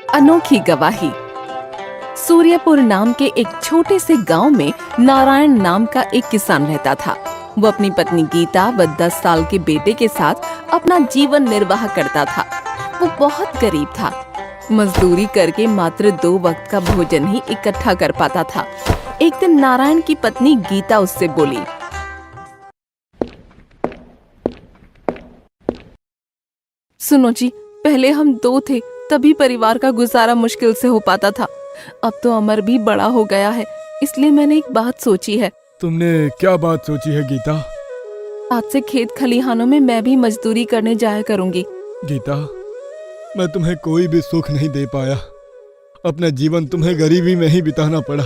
अनोखी गवाही। सूर्यपुर नाम के एक छोटे से गांव में नारायण नाम का एक किसान रहता था। वो अपनी पत्नी गीता व 10 साल के बेटे के साथ अपना जीवन निर्वाह करता था। वो बहुत गरीब था। मजदूरी करके मात्र 2 वक्त का भोजन ही इकट्ठा कर पाता था। एक दिन नारायण की पत्नी गीता उससे बोली, सुनो जी, पहले हम 2 थे, तभी परिवार का गुजारा मुश्किल से हो पाता था। अब तो अमर भी बड़ा हो गया है, इसलिए मैंने एक बात सोची है। तुमने क्या बात सोची है गीता? आज से खेत खलिहानों में मैं भी मजदूरी करने जाया करूंगी। गीता, मैं तुम्हें कोई भी सुख नहीं दे पाया। अपना जीवन तुम्हें गरीबी में ही बिताना पड़ा।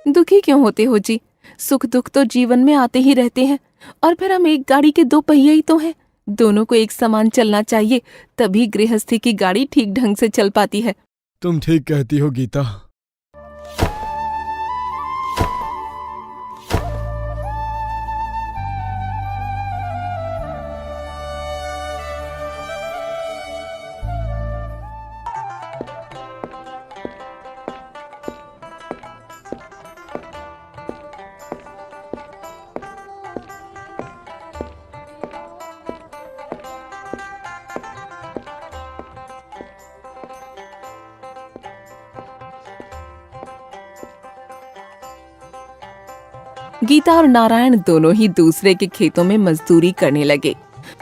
दुखी क्यों होते हो जी? सुख दुख तो जीवन में आते ही रहते हैं। और फिर हम एक गाड़ी के 2 पहिए ही तो हैं। दोनों को एक समान चलना चाहिए, तभी गृहस्थी की गाड़ी ठीक ढंग से चल पाती है। तुम ठीक कहती हो गीता। गीता और नारायण दोनों ही दूसरे के खेतों में मजदूरी करने लगे।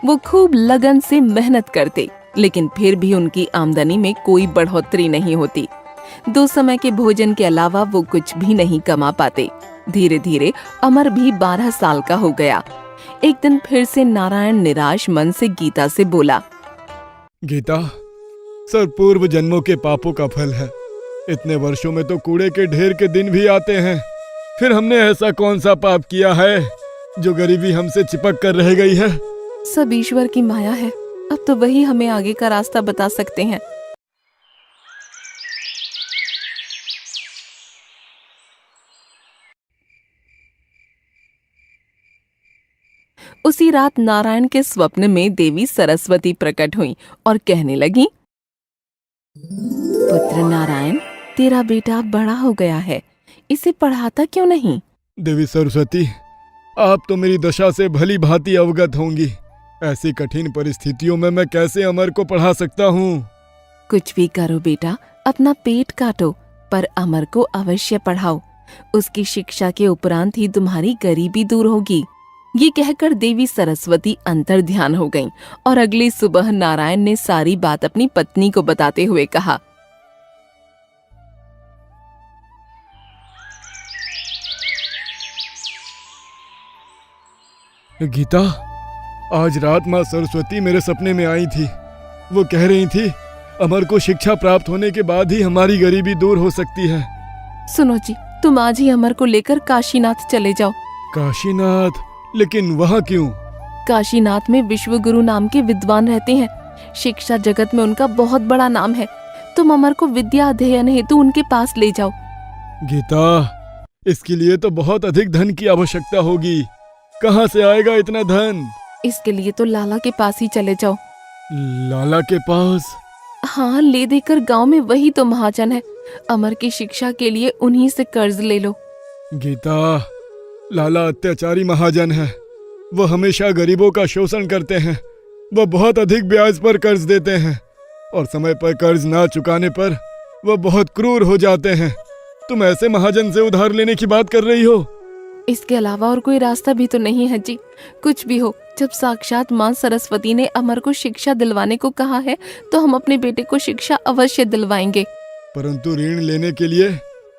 वो खूब लगन से मेहनत करते, लेकिन फिर भी उनकी आमदनी में कोई बढ़ोतरी नहीं होती। 2 समय के भोजन के अलावा वो कुछ भी नहीं कमा पाते। धीरे धीरे अमर भी 12 साल का हो गया। एक दिन फिर से नारायण निराश मन से गीता से बोला, गीता, सब पूर्व जन्मों के पापों का फल है। इतने वर्षों में तो कूड़े के ढेर के दिन भी आते हैं। फिर हमने ऐसा कौन सा पाप किया है जो गरीबी हमसे चिपक कर रह गई है? सब ईश्वर की माया है। अब तो वही हमें आगे का रास्ता बता सकते हैं। उसी रात नारायण के स्वप्न में देवी सरस्वती प्रकट हुई और कहने लगी, पुत्र नारायण, तेरा बेटा बड़ा हो गया है, इसे पढ़ाता क्यों नहीं? देवी सरस्वती, आप तो मेरी दशा से भली भांति अवगत होंगी। ऐसी कठिन परिस्थितियों में मैं कैसे अमर को पढ़ा सकता हूँ? कुछ भी करो बेटा, अपना पेट काटो, पर अमर को अवश्य पढ़ाओ। उसकी शिक्षा के उपरांत ही तुम्हारी गरीबी दूर होगी। ये कहकर देवी सरस्वती अंतर ध्यान हो गईं और अगली सुबह नारायण ने सारी बात अपनी पत्नी को बताते हुए कहा, गीता, आज रात माँ सरस्वती मेरे सपने में आई थी। वो कह रही थी, अमर को शिक्षा प्राप्त होने के बाद ही हमारी गरीबी दूर हो सकती है। सुनो जी, तुम आज ही अमर को लेकर काशीनाथ चले जाओ। काशीनाथ? लेकिन वहाँ क्यों? काशीनाथ में विश्वगुरु नाम के विद्वान रहते हैं। शिक्षा जगत में उनका बहुत बड़ा नाम है। तुम अमर को विद्या अध्ययन हेतु उनके पास ले जाओ। गीता, इसके लिए तो बहुत अधिक धन की आवश्यकता होगी। कहाँ से आएगा इतना धन? इसके लिए तो लाला के पास ही चले जाओ। लाला के पास? हाँ, ले देकर गांव में वही तो महाजन है। अमर की शिक्षा के लिए उन्हीं से कर्ज ले लो। गीता, लाला अत्याचारी महाजन है। वो हमेशा गरीबों का शोषण करते हैं। वो बहुत अधिक ब्याज पर कर्ज देते हैं और समय पर कर्ज ना चुकाने पर वो बहुत क्रूर हो जाते हैं। तुम ऐसे महाजन से उधार लेने की बात कर रही हो? इसके अलावा और कोई रास्ता भी तो नहीं है जी। कुछ भी हो, जब साक्षात माँ सरस्वती ने अमर को शिक्षा दिलवाने को कहा है, तो हम अपने बेटे को शिक्षा अवश्य दिलवाएंगे। परंतु ऋण लेने के लिए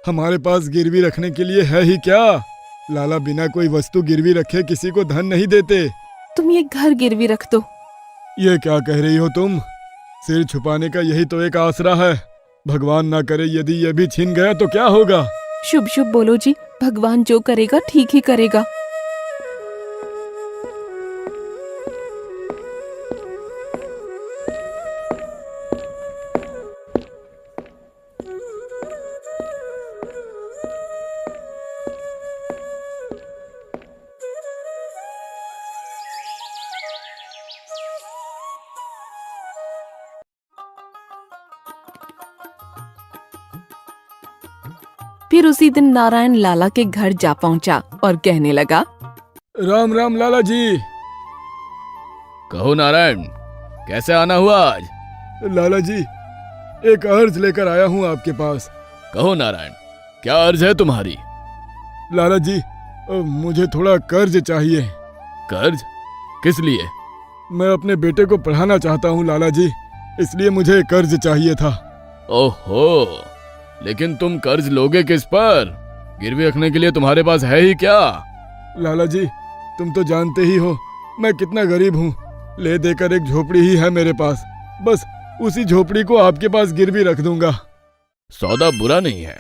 हमारे पास गिरवी रखने के लिए है ही क्या? लाला बिना कोई वस्तु गिरवी रखे किसी को धन नहीं देते। तुम ये घर गिरवी रख दो। ये क्या कह रही हो तुम? सिर छुपाने का यही तो एक आसरा है। भगवान ना करे यदि ये भी छिन गया तो क्या होगा? शुभ शुभ बोलो जी, भगवान जो करेगा ठीक ही करेगा। फिर उसी दिन नारायण लाला के घर जा पहुंचा और कहने लगा, राम राम लाला जी। कहो नारायण, कैसे आना हुआ आज? लाला जी, एक अर्ज लेकर आया हूँ आपके पास। कहो नारायण, क्या अर्ज है तुम्हारी? लाला जी, मुझे थोड़ा कर्ज चाहिए। कर्ज? किस लिए? मैं अपने बेटे को पढ़ाना चाहता हूँ लाला जी, इसलिए मुझे कर्ज चाहिए था। ओहो, लेकिन तुम कर्ज लोगे किस पर? गिरवी रखने के लिए तुम्हारे पास है ही क्या? लाला जी, तुम तो जानते ही हो मैं कितना गरीब हूँ। ले देकर एक झोपड़ी ही है मेरे पास, बस उसी झोपड़ी को आपके पास गिरवी रख दूंगा। सौदा बुरा नहीं है।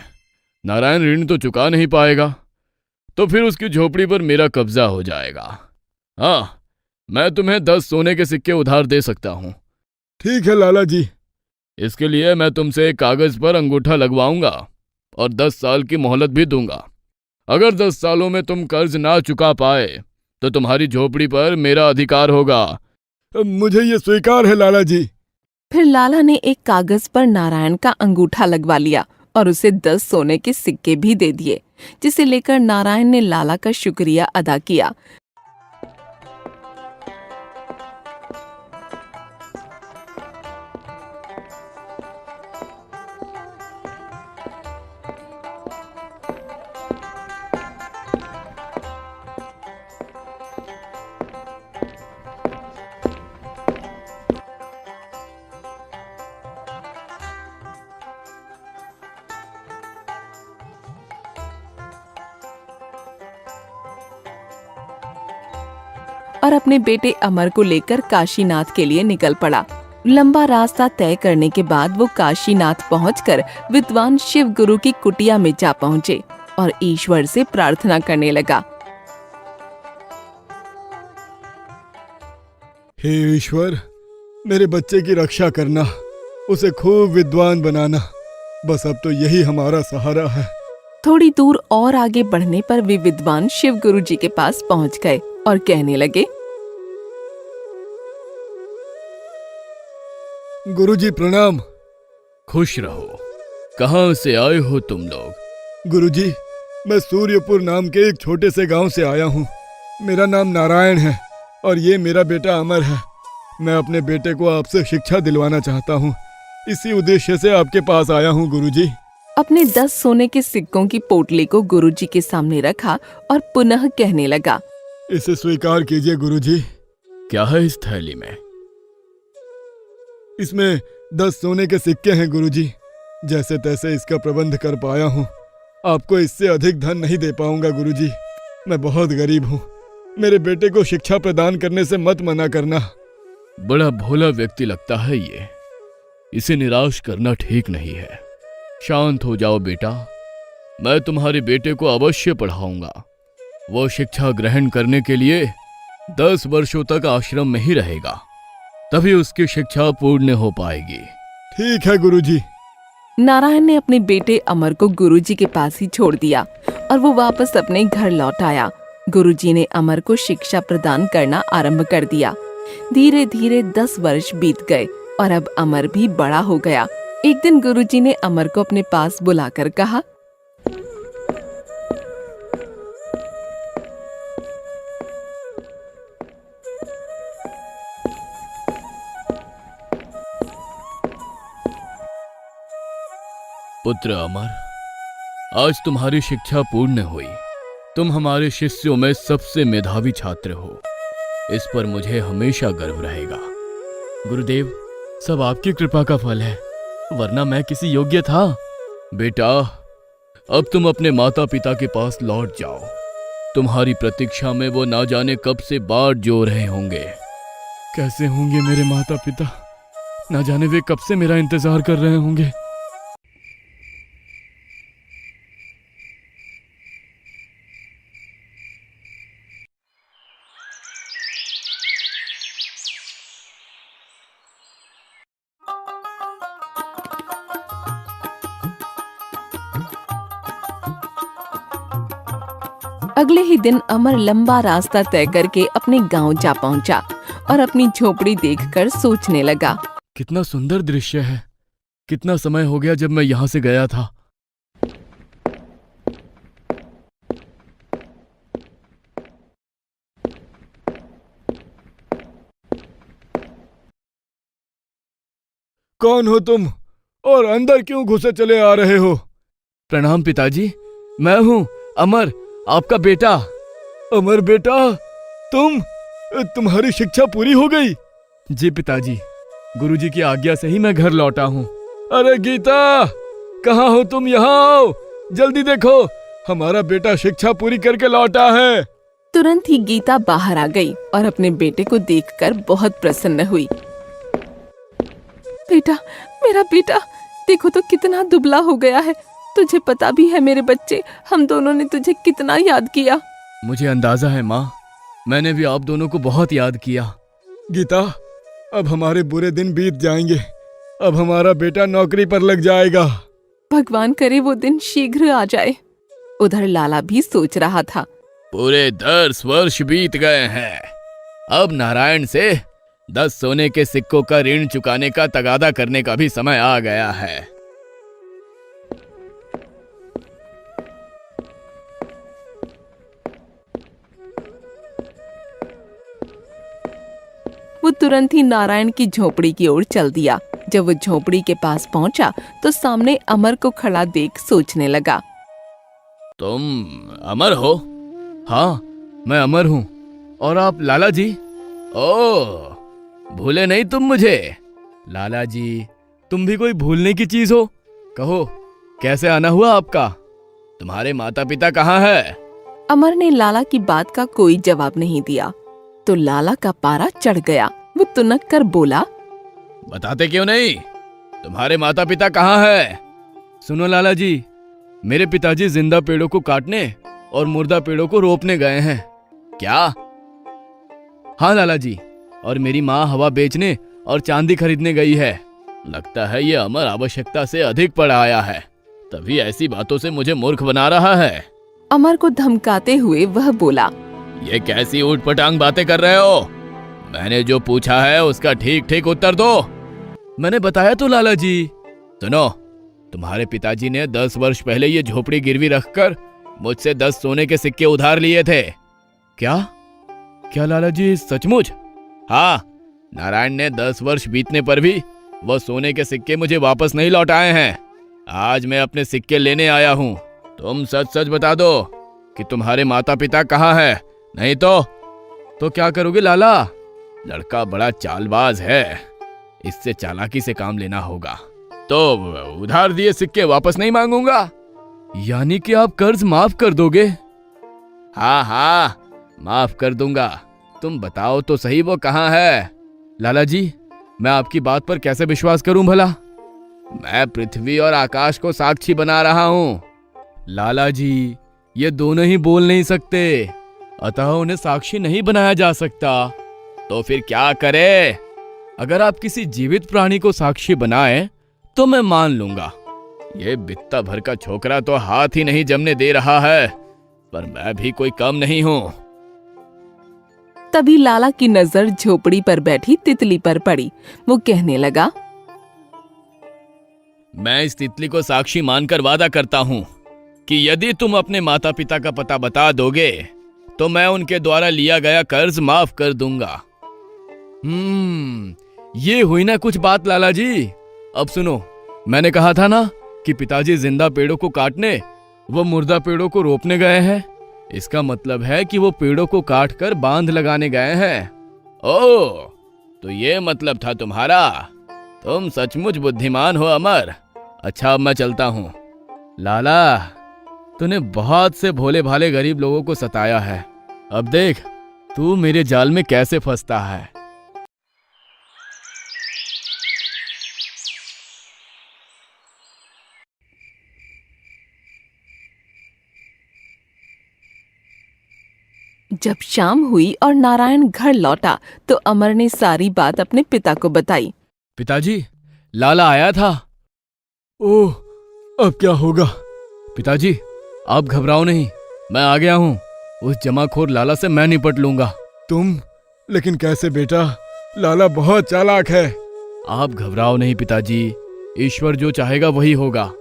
नारायण ऋण तो चुका नहीं पाएगा, तो फिर उसकी झोपड़ी पर मेरा कब्जा हो जाएगा। हाँ, मैं तुम्हें 10 सोने के सिक्के उधार दे सकता हूँ। ठीक है लाला जी। इसके लिए मैं तुमसे एक कागज पर अंगूठा लगवाऊंगा और 10 साल की मोहलत भी दूंगा। अगर 10 सालों में तुम कर्ज ना चुका पाए तो तुम्हारी झोपड़ी पर मेरा अधिकार होगा। मुझे ये स्वीकार है लाला जी। फिर लाला ने एक कागज पर नारायण का अंगूठा लगवा लिया और उसे 10 सोने के सिक्के भी दे दिए, जिसे लेकर नारायण ने लाला का शुक्रिया अदा किया। और अपने बेटे अमर को लेकर काशीनाथ के लिए निकल पड़ा। लंबा रास्ता तय करने के बाद वो काशीनाथ पहुंचकर विद्वान शिव गुरु की कुटिया में जा पहुंचे और ईश्वर से प्रार्थना करने लगा। हे ईश्वर, मेरे बच्चे की रक्षा करना, उसे खूब विद्वान बनाना, बस अब तो यही हमारा सहारा है। थोड़ी दूर और आगे बढ़ने पर वे विद्वान शिव गुरु जी के पास पहुंच गए और कहने लगे, गुरुजी प्रणाम। खुश रहो। कहाँ से आए हो तुम लोग? गुरुजी, मैं सूर्यपुर नाम के एक छोटे से गांव से आया हूँ। मेरा नाम नारायण है और ये मेरा बेटा अमर है। मैं अपने बेटे को आपसे शिक्षा दिलवाना चाहता हूँ, इसी उद्देश्य से आपके पास आया हूँ गुरुजी। अपने 10 सोने के सिक्कों की पोटली को गुरुजी के सामने रखा और पुनः कहने लगा, इसे स्वीकार कीजिए गुरुजी। क्या है इस थैली में? इसमें 10 सोने के सिक्के हैं गुरुजी। जैसे तैसे इसका प्रबंध कर पाया हूँ, आपको इससे अधिक धन नहीं दे पाऊंगा गुरुजी। मैं बहुत गरीब हूँ, मेरे बेटे को शिक्षा प्रदान करने से मत मना करना। बड़ा भोला व्यक्ति लगता है ये, इसे निराश करना ठीक नहीं है। शांत हो जाओ बेटा, मैं तुम्हारे बेटे को अवश्य पढ़ाऊंगा। वो शिक्षा ग्रहण करने के लिए 10 वर्षों तक आश्रम में ही रहेगा, तभी उसकी शिक्षा पूर्ण हो पाएगी। ठीक है गुरुजी। नारायण ने अपने बेटे अमर को गुरुजी के पास ही छोड़ दिया और वो वापस अपने घर लौट आया। गुरुजी ने अमर को शिक्षा प्रदान करना आरंभ कर दिया। धीरे धीरे 10 वर्ष बीत गए और अब अमर भी बड़ा हो गया। एक दिन गुरुजी ने अमर को अपने पास बुलाकर कहा, पुत्र अमर, आज तुम्हारी शिक्षा पूर्ण हुई। तुम हमारे शिष्यों में सबसे मेधावी छात्र हो। इस पर मुझे हमेशा गर्व रहेगा। गुरुदेव, सब आपकी कृपा का फल है, वरना मैं किसी योग्य था। बेटा, अब तुम अपने माता पिता के पास लौट जाओ। तुम्हारी प्रतीक्षा में वो ना जाने कब से बाट जो रहे होंगे। कैसे होंगे मेरे माता पिता? ना जाने वे कब से मेरा इंतजार कर रहे होंगे। अगले ही दिन अमर लंबा रास्ता तय करके अपने गांव जा पहुंचा और अपनी झोपड़ी देखकर सोचने लगा, कितना सुंदर दृश्य है। कितना समय हो गया जब मैं यहाँ से गया था। कौन हो तुम और अंदर क्यों घुसे चले आ रहे हो? प्रणाम पिताजी, मैं हूँ अमर, आपका बेटा। अमर बेटा, तुम्हारी शिक्षा पूरी हो गई? जी पिताजी, गुरुजी की आज्ञा से ही मैं घर लौटा हूँ। अरे गीता, कहाँ हो तुम? यहाँ आओ, जल्दी देखो, हमारा बेटा शिक्षा पूरी करके लौटा है। तुरंत ही गीता बाहर आ गई और अपने बेटे को देखकर बहुत प्रसन्न हुई। बेटा, मेरा बेटा, देखो तो कितना दुबला हो गया है। तुझे पता भी है मेरे बच्चे, हम दोनों ने तुझे कितना याद किया। मुझे अंदाजा है माँ, मैंने भी आप दोनों को बहुत याद किया। गीता, अब हमारे बुरे दिन बीत जाएंगे। अब हमारा बेटा नौकरी पर लग जाएगा। भगवान करे वो दिन शीघ्र आ जाए। उधर लाला भी सोच रहा था। पूरे 10 वर्ष बीत गए हैं। अब नारायण से 10 सोने के सिक्कों का ऋण चुकाने का तगादा करने का भी समय आ गया है। वो तुरंत ही नारायण की झोपड़ी की ओर चल दिया। जब वो झोपड़ी के पास पहुंचा तो सामने अमर को खड़ा देख सोचने लगा। तुम अमर हो? हाँ, मैं अमर हूँ। और आप लाला जी? ओह, भूले नहीं तुम मुझे? लाला जी, तुम भी कोई भूलने की चीज हो? कहो, कैसे आना हुआ आपका? तुम्हारे माता पिता कहाँ है? अमर ने लाला की बात का कोई जवाब नहीं दिया तो लाला का पारा चढ़ गया। वो तुनक कर बोला, बताते क्यों नहीं? तुम्हारे माता पिता कहाँ है? सुनो लाला जी, मेरे पिताजी जिंदा पेड़ों को काटने और मुर्दा पेड़ों को रोपने गए हैं। क्या? हाँ लाला जी, और मेरी माँ हवा बेचने और चांदी खरीदने गई है। लगता है ये अमर आवश्यकता से अधिक पड़ आया है, तभी ऐसी बातों से मुझे मूर्ख बना रहा है। अमर को धमकाते हुए वह बोला, ये कैसी ऊटपटांग बातें कर रहे हो? मैंने जो पूछा है उसका ठीक ठीक उत्तर दो। मैंने बताया तो लाला जी। सुनो, तुम्हारे पिताजी ने 10 वर्ष पहले ये झोपड़ी गिरवी रखकर मुझसे 10 सोने के सिक्के उधार लिए थे। क्या? क्या लाला जी, सचमुच? हाँ, नारायण ने 10 वर्ष बीतने पर भी वो सोने के सिक्के मुझे वापस नहीं लौटाए हैं। आज मैं अपने सिक्के लेने आया हूँ। तुम सच सच बता दो कि तुम्हारे माता पिता कहाँ है, नहीं तो क्या करोगे लाला? लड़का बड़ा चालबाज है, इससे चालाकी से काम लेना होगा। तो उधार दिए सिक्के वापस नहीं मांगूंगा। यानी कि आप कर्ज माफ कर दोगे? हाँ हाँ, माफ कर दूंगा। तुम बताओ तो सही वो कहाँ है? लाला जी, मैं आपकी बात पर कैसे विश्वास करूं भला? मैं पृथ्वी और आकाश को साक्षी बना रहा हूं। लाला जी, ये दोनों ही बोल नहीं सकते, अतः उन्हें साक्षी नहीं बनाया जा सकता। तो फिर क्या करे? अगर आप किसी जीवित प्राणी को साक्षी बनाए तो मैं मान लूंगा। ये बित्ता भर का छोकरा तो हाथ ही नहीं जमने दे रहा है, पर मैं भी कोई कम नहीं हूं। तभी लाला की नजर झोपड़ी पर बैठी तितली पर पड़ी। वो कहने लगा, मैं इस तितली को साक्षी मानकर वादा करता हूं कि यदि तुम अपने माता पिता का पता बता दोगे तो मैं उनके द्वारा लिया गया कर्ज माफ कर दूंगा। ये हुई ना कुछ बात लाला जी। अब सुनो, मैंने कहा था ना कि पिताजी जिंदा पेड़ों को काटने वो मुर्दा पेड़ों को रोपने गए हैं। इसका मतलब है कि वो पेड़ों को काट कर बांध लगाने गए हैं। ओह, तो ये मतलब था तुम्हारा। तुम सचमुच बुद्धिमान हो अमर। अच्छा, अब मैं चलता हूँ। लाला, तूने बहुत से भोले भाले गरीब लोगों को सताया है। अब देख तू मेरे जाल में कैसे फंसता है। जब शाम हुई और नारायण घर लौटा तो अमर ने सारी बात अपने पिता को बताई। पिताजी, लाला आया था। ओह, अब क्या होगा? पिताजी, आप घबराओ नहीं, मैं आ गया हूँ। उस जमाखोर लाला से मैं निपट लूंगा। तुम? लेकिन कैसे बेटा? लाला बहुत चालाक है। आप घबराओ नहीं पिताजी, ईश्वर जो चाहेगा वही होगा।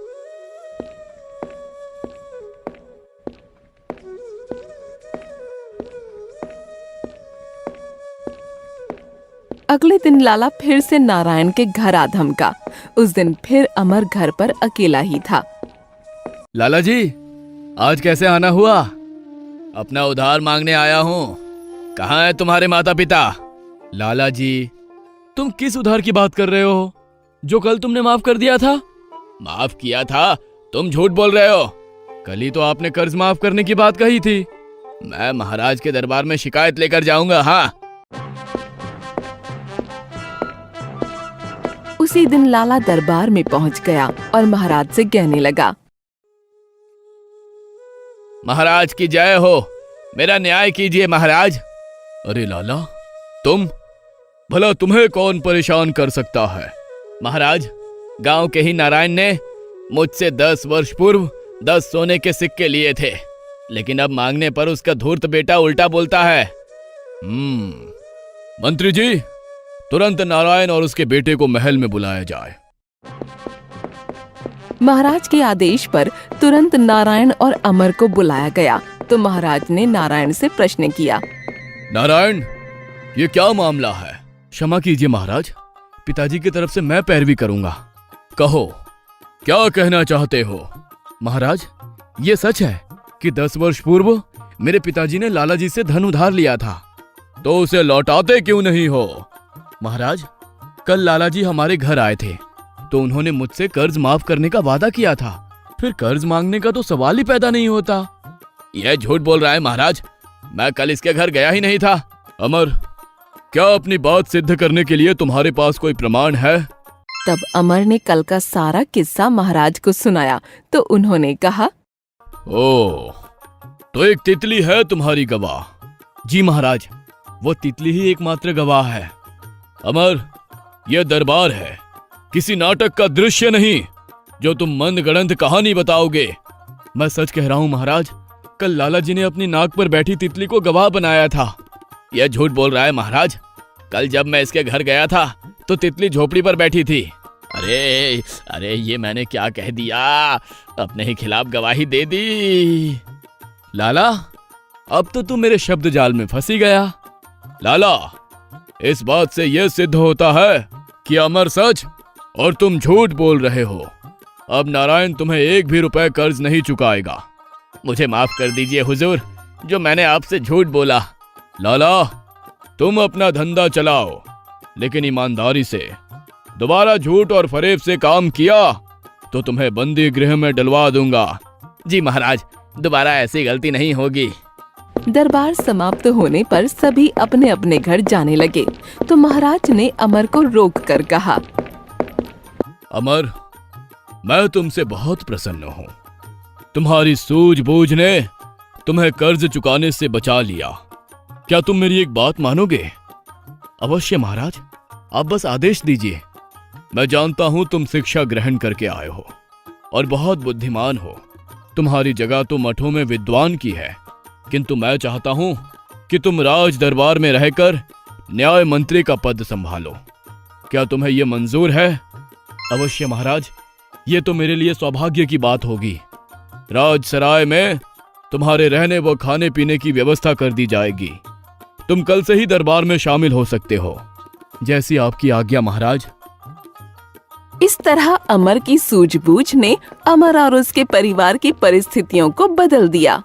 अगले दिन लाला फिर से नारायण के घर आ धमका। उस दिन फिर अमर घर पर अकेला ही था। लाला जी, आज कैसे आना हुआ? अपना उधार मांगने आया हूँ। कहाँ है तुम्हारे माता पिता? लाला जी, तुम किस उधार की बात कर रहे हो जो कल तुमने माफ कर दिया था? माफ किया था? तुम झूठ बोल रहे हो। कल ही तो आपने कर्ज माफ करने की बात कही थी। मैं महाराज के दरबार में शिकायत लेकर जाऊंगा। हाँ। उसी दिन लाला दरबार में पहुंच गया और महाराज से कहने लगा, महाराज की जय हो, मेरा न्याय कीजिए महाराज। अरे लाला, तुम? भला तुम्हें कौन परेशान कर सकता है? महाराज, गांव के ही नारायण ने मुझसे 10 वर्ष पूर्व 10 सोने के सिक्के लिए थे, लेकिन अब मांगने पर उसका धूर्त बेटा उल्टा बोलता है। मंत्री जी, तुरंत नारायण और उसके बेटे को महल में बुलाया जाए। महाराज के आदेश पर तुरंत नारायण और अमर को बुलाया गया तो महाराज ने नारायण से प्रश्न किया। नारायण, ये क्या मामला है? क्षमा कीजिए महाराज, पिताजी की तरफ से मैं पैरवी करूंगा। कहो, क्या कहना चाहते हो? महाराज, ये सच है कि 10 वर्ष पूर्व मेरे पिताजी ने लाला जी से धन उधार लिया था, तो उसे लौटाते क्यों नहीं हो? महाराज, कल लाला जी हमारे घर आए थे तो उन्होंने मुझसे कर्ज माफ करने का वादा किया था, फिर कर्ज मांगने का तो सवाल ही पैदा नहीं होता। यह झूठ बोल रहा है महाराज, मैं कल इसके घर गया ही नहीं था। अमर, क्या अपनी बात सिद्ध करने के लिए तुम्हारे पास कोई प्रमाण है? तब अमर ने कल का सारा किस्सा महाराज को सुनाया तो उन्होंने कहा, ओ, तो एक तितली है तुम्हारी गवाह? जी महाराज, वो तितली ही एकमात्र गवाह है। अमर, यह दरबार है, किसी नाटक का दृश्य नहीं जो तुम मनगढ़ंत कहानी बताओगे। मैं सच कह रहा हूं महाराज, कल लाला जी ने अपनी नाक पर बैठी तितली को गवाह बनाया था। यह झूठ बोल रहा है महाराज, कल जब मैं इसके घर गया था तो तितली झोपड़ी पर बैठी थी। अरे अरे, ये मैंने क्या कह दिया, अपने ही खिलाफ गवाही दे दी। लाला, अब तो तुम मेरे शब्द जाल में फंसी गया। लाला, इस बात से यह सिद्ध होता है कि अमर सच और तुम झूठ बोल रहे हो। अब नारायण तुम्हें 1 भी रुपए कर्ज नहीं चुकाएगा। मुझे माफ कर दीजिए हुजूर, जो मैंने आपसे झूठ बोला। लाला, तुम अपना धंधा चलाओ, लेकिन ईमानदारी से। दोबारा झूठ और फरेब से काम किया तो तुम्हें बंदी गृह में डलवा दूंगा। जी महाराज, दोबारा ऐसी गलती नहीं होगी। दरबार समाप्त होने पर सभी अपने अपने घर जाने लगे तो महाराज ने अमर को रोक कर कहा, अमर, मैं तुमसे बहुत प्रसन्न हूँ। तुम्हारी सूझबूझ ने तुम्हें कर्ज चुकाने से बचा लिया। क्या तुम मेरी एक बात मानोगे? अवश्य महाराज, आप बस आदेश दीजिए। मैं जानता हूँ तुम शिक्षा ग्रहण करके आए हो और बहुत बुद्धिमान हो। तुम्हारी जगह तो मठों में विद्वान की है, किंतु मैं चाहता हूं कि तुम राज दरबार में रहकर न्याय मंत्री का पद संभालो। क्या तुम्हें यह मंजूर है? अवश्य महाराज, ये तो मेरे लिए सौभाग्य की बात होगी। राजसराय में तुम्हारे रहने व खाने पीने की व्यवस्था कर दी जाएगी। तुम कल से ही दरबार में शामिल हो सकते हो। जैसी आपकी आज्ञा महाराज। इस तरह अमर की सूझबूझ ने अमर और उसके परिवार की परिस्थितियों को बदल दिया।